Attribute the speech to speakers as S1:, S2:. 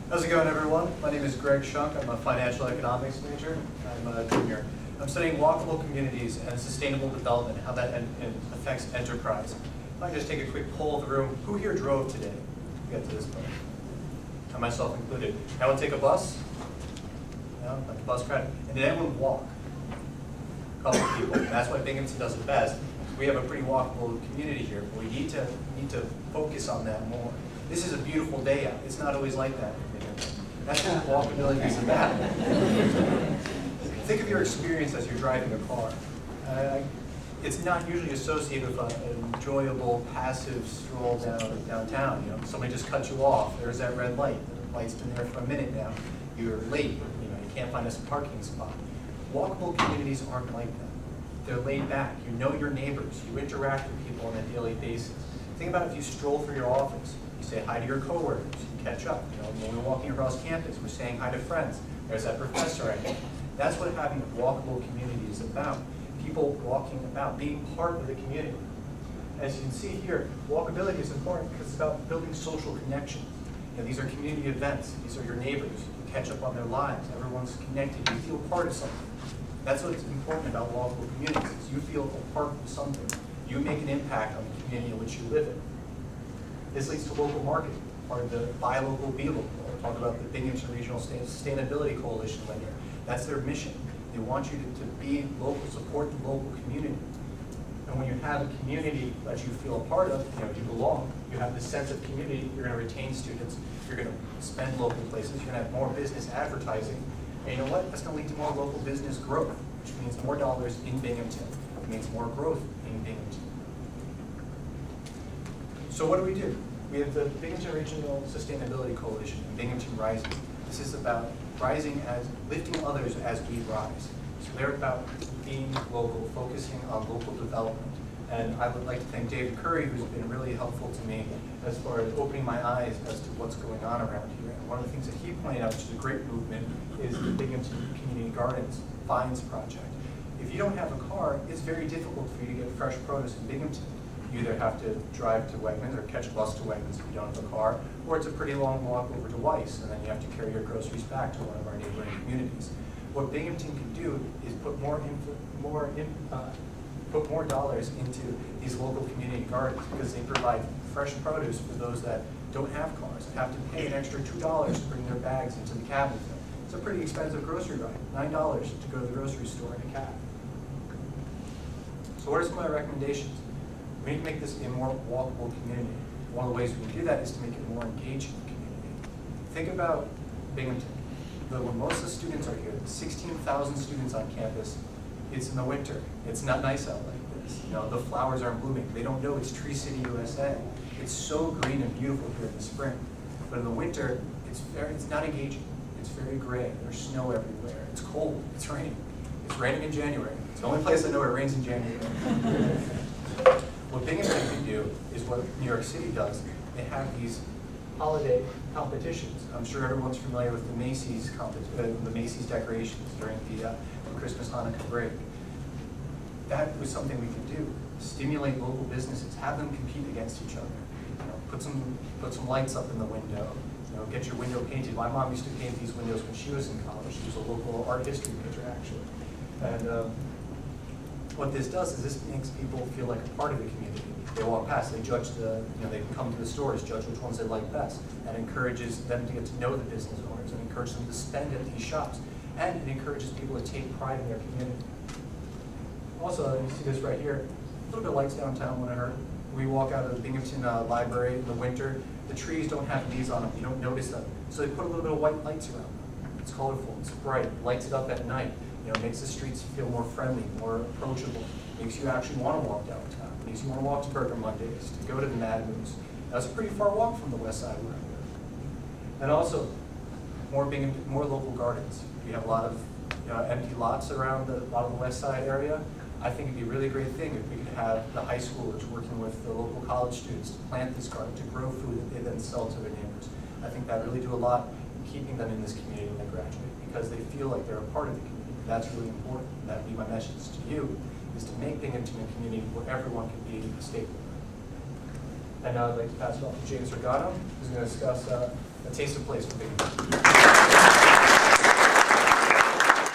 S1: How's it going, everyone? My name is Greg Schunk. I'm a financial economics major. I'm a junior. I'm studying walkable communities and sustainable development, how that affects enterprise. If I just take a quick poll of the room, who here drove today to get to this point? And myself included. Anyone take a bus? No, not the bus crowd. And did anyone walk? A couple of people. And that's why Binghamton does it best. We have a pretty walkable community here, but we need to focus on that more. This is a beautiful day out. It's not always like that. That's what walkability is about. Think of your experience as you're driving a car. It's not usually associated with an enjoyable, passive stroll downtown. You know, somebody just cut you off. There's that red light. The light's been there for a minute now. You're late. You can't find a parking spot. Walkable communities aren't like that. They're laid back. You know your neighbors. You interact with people on a daily basis. Think about if you stroll through your office. You say hi to your coworkers. You catch up. You know, when we're walking across campus, we're saying hi to friends. There's that professor I know. That's what having a walkable community is about. People walking about, being part of the community. As you can see here, walkability is important because it's about building social connections. You know, these are community events. These are your neighbors. You catch up on their lives. Everyone's connected. You feel part of something. That's what's important about walkable communities. Is you feel a part of something. You make an impact on the community in which you live in. This leads to local marketing, part of the buy local, be local. We'll talk about the Binghamton Regional Sustainability Coalition later. That's their mission. They want you to be local, support the local community. And when you have a community that you feel a part of, you belong, you have this sense of community, you're going to retain students, you're going to spend local places, you're going to have more business advertising, and you know what? That's going to lead to more local business growth, which means more dollars in Binghamton. It means more growth in Binghamton. So what do? We have the Binghamton Regional Sustainability Coalition and Binghamton Rising. This is about rising as, lifting others as we rise. So they're about being local, focusing on local development. And I would like to thank David Curry, who's been really helpful to me as far as opening my eyes as to what's going on around here. And one of the things that he pointed out, which is a great movement, is the Binghamton Community Gardens Vines Project. If you don't have a car, it's very difficult for you to get fresh produce in Binghamton. You either have to drive to Wegmans or catch a bus to Wegmans if you don't have a car, or it's a pretty long walk over to Weiss, and then you have to carry your groceries back to one of our neighboring communities. What Binghamton can do is put more dollars into these local community gardens because they provide fresh produce for those that don't have cars and have to pay an extra $2 to bring their bags into the cab with them. It's a pretty expensive grocery ride, $9 to go to the grocery store in a cab. So what are some of my recommendations? We need to make this a more walkable community. One of the ways we can do that is to make it more engaging community. Think about Binghamton. When most of the students are here, 16,000 students on campus, it's in the winter. It's not nice out like this. You know, the flowers aren't blooming. They don't know it's Tree City, USA. It's so green and beautiful here in the spring. But in the winter, it's not engaging. It's very gray. There's snow everywhere. It's cold. It's raining. It's raining in January. It's the only place I know where it rains in January. What Binghamton can do is what New York City does. They have these holiday competitions. I'm sure everyone's familiar with the Macy's decorations during the Christmas, Hanukkah break. That was something we could do. Stimulate local businesses. Have them compete against each other. You know, put some lights up in the window. You know, get your window painted. My mom used to paint these windows when she was in college. She was a local art history major, actually. And what this does is this makes people feel like a part of the community. They walk past, they judge they can come to the stores, judge which ones they like best. That encourages them to get to know the business owners and encourage them to spend at these shops. And it encourages people to take pride in their community. Also, you see this right here, a little bit of lights downtown when I heard. We walk out of the Binghamton Library in the winter, the trees don't have leaves on them, you don't notice them. So they put a little bit of white lights around them. It's colorful, it's bright, lights it up at night. You know, makes the streets feel more friendly, more approachable. Makes you actually want to walk downtown. Makes you want to walk to Burger Mondays, to go to the Mad Moose. That's a pretty far walk from the west side where I live. And also, more local gardens. We have a lot of empty lots around a lot of the west side area. I think it'd be a really great thing if we could have the high schoolers working with the local college students to plant this garden, to grow food that they then sell to their neighbors. I think that really do a lot in keeping them in this community when they graduate because they feel like they're a part of the community. That's really important. And that would be my message to you, is to make Binghamton a community where everyone can be a stakeholder. And now I'd like to pass it off to James Regano, who's going to discuss A taste of place for Binghamton.